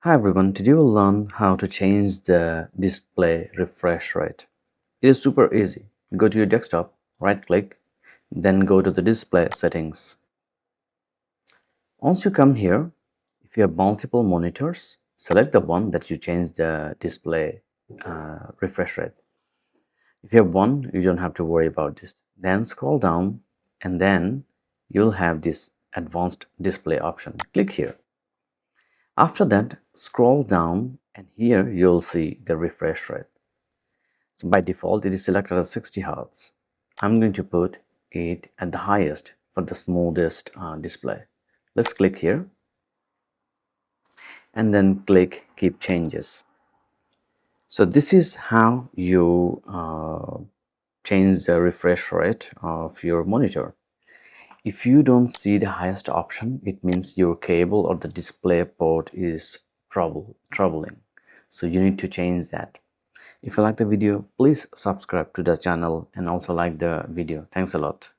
Hi everyone, today we'll learn how to change the display refresh rate. It is super easy. Go to your desktop, right click, then go to the display settings. Once you come here, if you have multiple monitors, select the one that you change the display refresh rate. If you have one, you don't have to worry about this. Then scroll down and then you'll have this advanced display option. Click here. After that, scroll down and here you'll see the refresh rate. So by default, it is selected as 60 Hz. I'm going to put it at the highest for the smoothest display. Let's click here and then click Keep Changes. So this is how you change the refresh rate of your monitor. If you don't see the highest option, it means your cable or the display port is troubling. So you need to change that. If you like the video, please subscribe to the channel and also like the video. Thanks a lot.